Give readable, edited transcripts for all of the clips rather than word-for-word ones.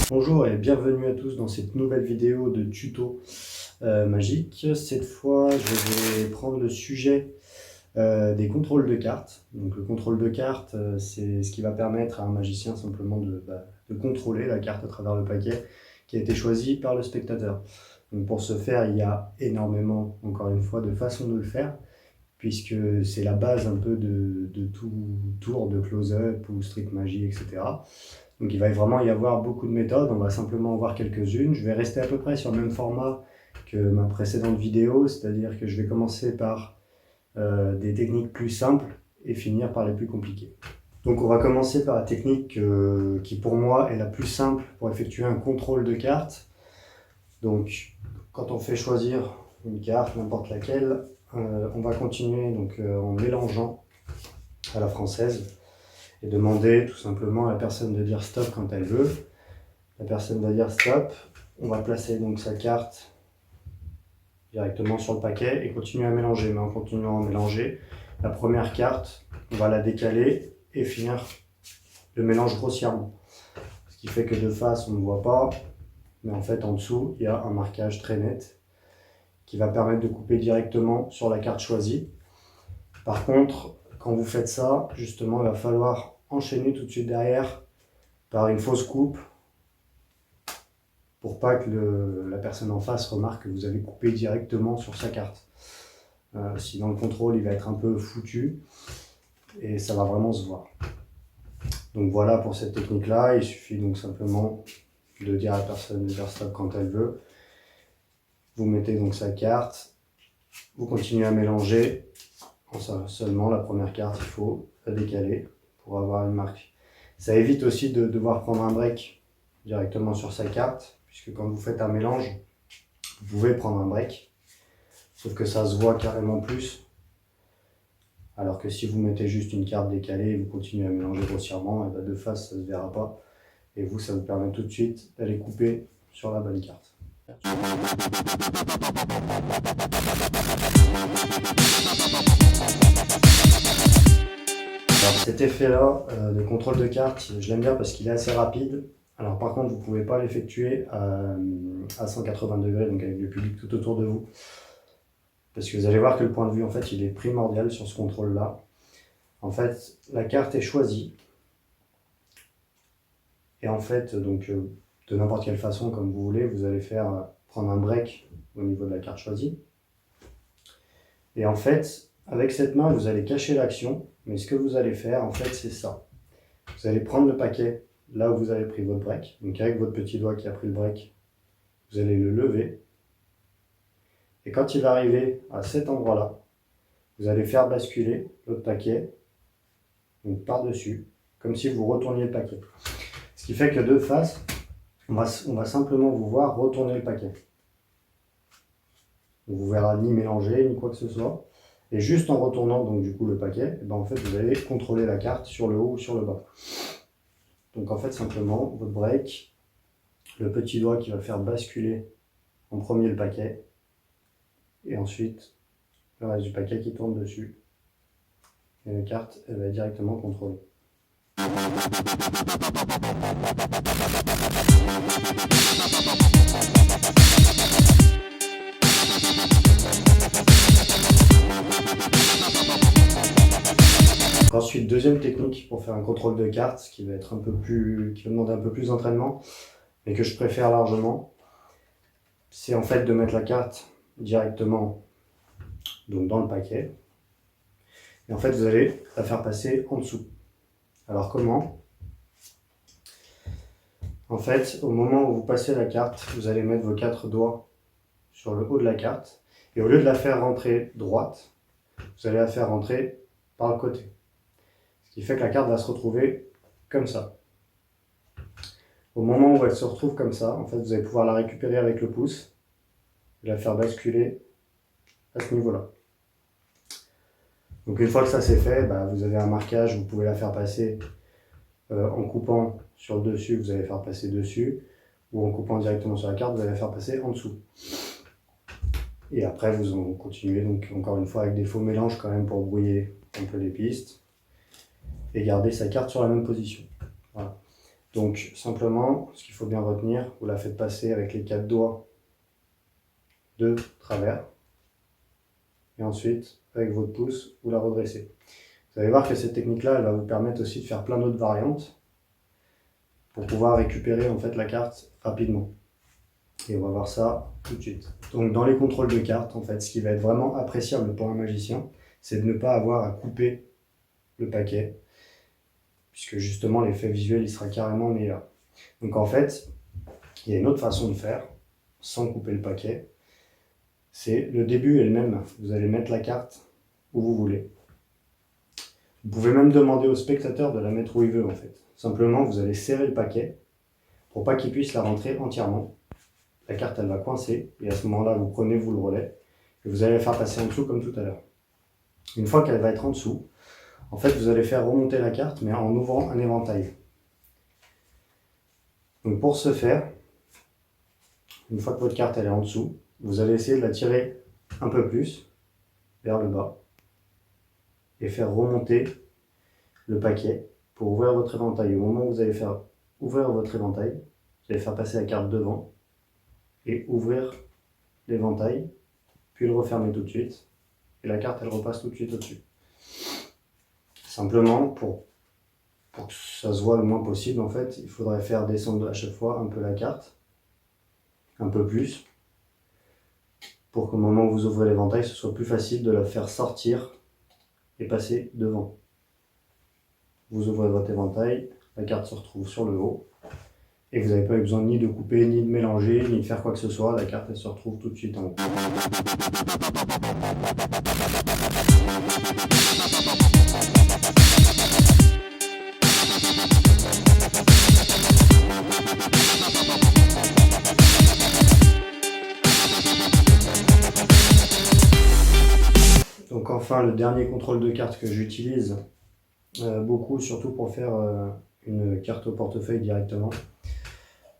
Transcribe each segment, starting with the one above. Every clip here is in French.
Bonjour et bienvenue à tous dans cette nouvelle vidéo de tuto magique. Cette fois, je vais prendre le sujet des contrôles de cartes. Donc le contrôle de cartes, c'est ce qui va permettre à un magicien simplement de contrôler la carte à travers le paquet qui a été choisi par le spectateur. Donc pour ce faire, il y a énormément, encore une fois, de façons de le faire, puisque c'est la base un peu de tout tour de close-up ou street magie, etc. Donc il va vraiment y avoir beaucoup de méthodes, on va simplement en voir quelques-unes. Je vais rester à peu près sur le même format que ma précédente vidéo, c'est-à-dire que je vais commencer par des techniques plus simples et finir par les plus compliquées. Donc on va commencer par la technique qui pour moi est la plus simple pour effectuer un contrôle de carte. Donc quand on fait choisir une carte, n'importe laquelle, on va continuer donc, en mélangeant à la française et demander tout simplement à la personne de dire stop quand elle veut. La personne va dire stop, on va placer donc sa carte directement sur le paquet et continuer à mélanger. Mais en continuant à mélanger, la première carte, on va la décaler et finir le mélange grossièrement. Ce qui fait que de face, on ne voit pas, mais en fait en dessous, il y a un marquage très net qui va permettre de couper directement sur la carte choisie. Par contre, quand vous faites ça, justement, il va falloir enchaîner tout de suite derrière par une fausse coupe pour pas que la personne en face remarque que vous avez coupé directement sur sa carte. Sinon le contrôle il va être un peu foutu et ça va vraiment se voir. Donc voilà pour cette technique là, il suffit donc simplement de dire à la personne de dire stop quand elle veut. Vous mettez donc sa carte, vous continuez à mélanger. Seulement la première carte il faut la décaler pour avoir une marque. Ça évite aussi de devoir prendre un break directement sur sa carte, puisque quand vous faites un mélange, vous pouvez prendre un break, sauf que ça se voit carrément plus, alors que si vous mettez juste une carte décalée et vous continuez à mélanger grossièrement, et bien de face ça ne se verra pas, et vous ça vous permet tout de suite d'aller couper sur la bonne carte. Alors cet effet-là de contrôle de carte, je l'aime bien parce qu'il est assez rapide. Alors par contre, vous ne pouvez pas l'effectuer à 180 degrés, donc avec le public tout autour de vous. Parce que vous allez voir que le point de vue, en fait, il est primordial sur ce contrôle-là. En fait, la carte est choisie. Et en fait, donc, de n'importe quelle façon, comme vous voulez, vous allez prendre un break au niveau de la carte choisie. Et en fait, avec cette main, vous allez cacher l'action. Mais ce que vous allez faire, en fait, c'est ça. Vous allez prendre le paquet là où vous avez pris votre break. Donc avec votre petit doigt qui a pris le break, vous allez le lever. Et quand il va arriver à cet endroit-là, vous allez faire basculer l'autre paquet donc par-dessus, comme si vous retourniez le paquet. Ce qui fait que de face, on va simplement vous voir retourner le paquet. Donc vous ne verrez ni mélanger, ni quoi que ce soit. Et juste en retournant donc du coup le paquet, et ben en fait vous allez contrôler la carte sur le haut ou sur le bas. Donc en fait simplement votre break, le petit doigt qui va faire basculer en premier le paquet et ensuite le reste du paquet qui tourne dessus. Et la carte elle va être directement contrôlée. Ensuite, deuxième technique pour faire un contrôle de carte qui va être qui va demander un peu plus d'entraînement, mais que je préfère largement, c'est en fait de mettre la carte directement donc dans le paquet Et en fait, vous allez la faire passer en dessous. Alors comment? En fait, au moment où vous passez la carte, vous allez mettre vos 4 doigts sur le haut de la carte. Et au lieu de la faire rentrer droite, vous allez la faire rentrer par le côté. Ce qui fait que la carte va se retrouver comme ça. Au moment où elle se retrouve comme ça, en fait, vous allez pouvoir la récupérer avec le pouce et la faire basculer à ce niveau-là. Donc une fois que ça c'est fait, vous avez un marquage, vous pouvez la faire passer en coupant sur le dessus, vous allez faire passer dessus, ou en coupant directement sur la carte, vous allez la faire passer en dessous. Et après vous en continuez donc encore une fois avec des faux mélanges quand même pour brouiller un peu les pistes et garder sa carte sur la même position. Voilà. Donc simplement, ce qu'il faut bien retenir, vous la faites passer avec les 4 doigts de travers et ensuite avec votre pouce vous la redressez. Vous allez voir que cette technique-là, elle va vous permettre aussi de faire plein d'autres variantes pour pouvoir récupérer en fait la carte rapidement. Et on va voir ça tout de suite. Donc dans les contrôles de cartes, en fait, ce qui va être vraiment appréciable pour un magicien, c'est de ne pas avoir à couper le paquet, puisque justement l'effet visuel il sera carrément meilleur. Donc en fait, il y a une autre façon de faire, sans couper le paquet. C'est le début est le même. Vous allez mettre la carte où vous voulez. Vous pouvez même demander au spectateur de la mettre où il veut en fait. Simplement, vous allez serrer le paquet pour pas qu'il puisse la rentrer entièrement. La carte, elle va coincer et à ce moment-là, vous prenez vous le relais et vous allez la faire passer en dessous comme tout à l'heure. Une fois qu'elle va être en dessous, en fait, vous allez faire remonter la carte mais en ouvrant un éventail. Donc pour ce faire, une fois que votre carte elle est en dessous, vous allez essayer de la tirer un peu plus vers le bas et faire remonter le paquet pour ouvrir votre éventail. Au moment où vous allez faire ouvrir votre éventail, vous allez faire passer la carte devant et ouvrir l'éventail, puis le refermer tout de suite et la carte elle repasse tout de suite au-dessus. Simplement pour que ça se voit le moins possible en fait, il faudrait faire descendre à chaque fois un peu la carte, un peu plus, pour qu'au moment où vous ouvrez l'éventail, ce soit plus facile de la faire sortir et passer devant. Vous ouvrez votre éventail, la carte se retrouve sur le haut, et vous n'avez pas eu besoin ni de couper, ni de mélanger, ni de faire quoi que ce soit, la carte elle se retrouve tout de suite en haut. Donc enfin, le dernier contrôle de carte que j'utilise beaucoup, surtout pour faire une carte au portefeuille directement.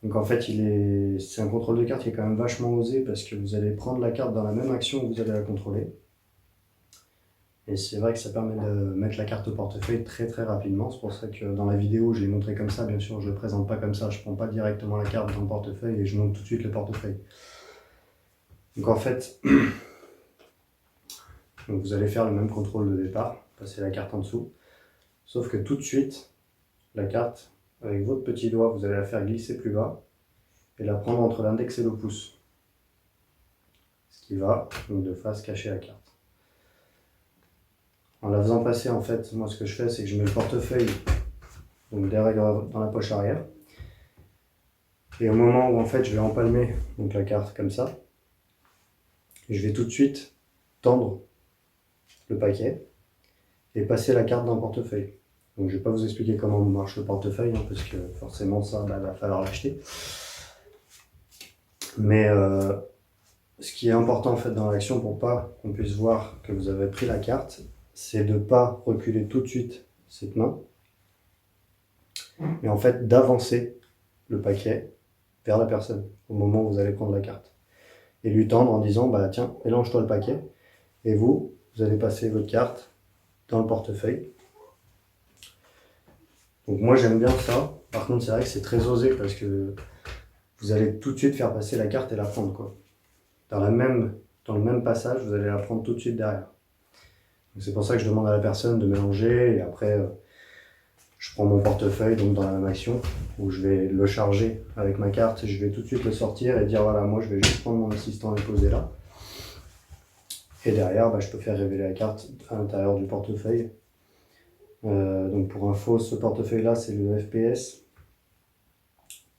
Donc en fait, c'est un contrôle de carte qui est quand même vachement osé parce que vous allez prendre la carte dans la même action où vous allez la contrôler. Et c'est vrai que ça permet de mettre la carte au portefeuille très très rapidement. C'est pour ça que dans la vidéo, je l'ai montré comme ça. Bien sûr, je ne le présente pas comme ça. Je ne prends pas directement la carte dans le portefeuille et je monte tout de suite le portefeuille. Donc en fait, vous allez faire le même contrôle de départ, passer la carte en dessous. Sauf que tout de suite, la carte, avec votre petit doigt, vous allez la faire glisser plus bas et la prendre entre l'index et le pouce. Ce qui va donc de face cacher la carte. En la faisant passer, en fait, moi ce que je fais, c'est que je mets le portefeuille donc derrière dans la poche arrière. Et au moment où en fait je vais empalmer donc la carte comme ça, je vais tout de suite tendre le paquet et passer la carte dans le portefeuille. Donc je ne vais pas vous expliquer comment marche le portefeuille, hein, parce que forcément ça, il va falloir l'acheter. Mais ce qui est important en fait dans l'action pour pas qu'on puisse voir que vous avez pris la carte, c'est de ne pas reculer tout de suite cette main, mais en fait d'avancer le paquet vers la personne au moment où vous allez prendre la carte. Et lui tendre en disant, tiens, mélange-toi le paquet, et vous allez passer votre carte dans le portefeuille. Donc moi j'aime bien ça, par contre c'est vrai que c'est très osé parce que vous allez tout de suite faire passer la carte et la prendre quoi. Dans le même passage, vous allez la prendre tout de suite derrière. C'est pour ça que je demande à la personne de mélanger et après je prends mon portefeuille donc dans la même action où je vais le charger avec ma carte et je vais tout de suite le sortir et dire voilà, moi je vais juste prendre mon assistant et le poser là. Et derrière, bah, je peux faire révéler la carte à l'intérieur du portefeuille. Donc pour info, ce portefeuille-là, c'est le FPS,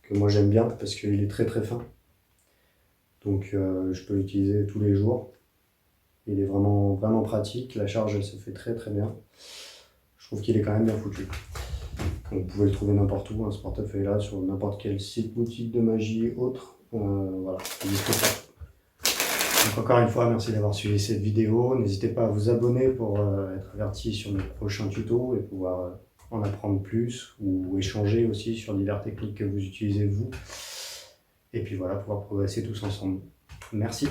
que moi j'aime bien parce qu'il est très très fin. Donc je peux l'utiliser tous les jours. Il est vraiment, vraiment pratique, la charge elle se fait très très bien. Je trouve qu'il est quand même bien foutu. Vous pouvez le trouver n'importe où, hein, ce portefeuille-là, sur n'importe quel site boutique de magie autre. Voilà, donc encore une fois, merci d'avoir suivi cette vidéo. N'hésitez pas à vous abonner pour être averti sur mes prochains tutos et pouvoir en apprendre plus ou échanger aussi sur diverses techniques que vous utilisez vous. Et puis voilà, pouvoir progresser tous ensemble. Merci.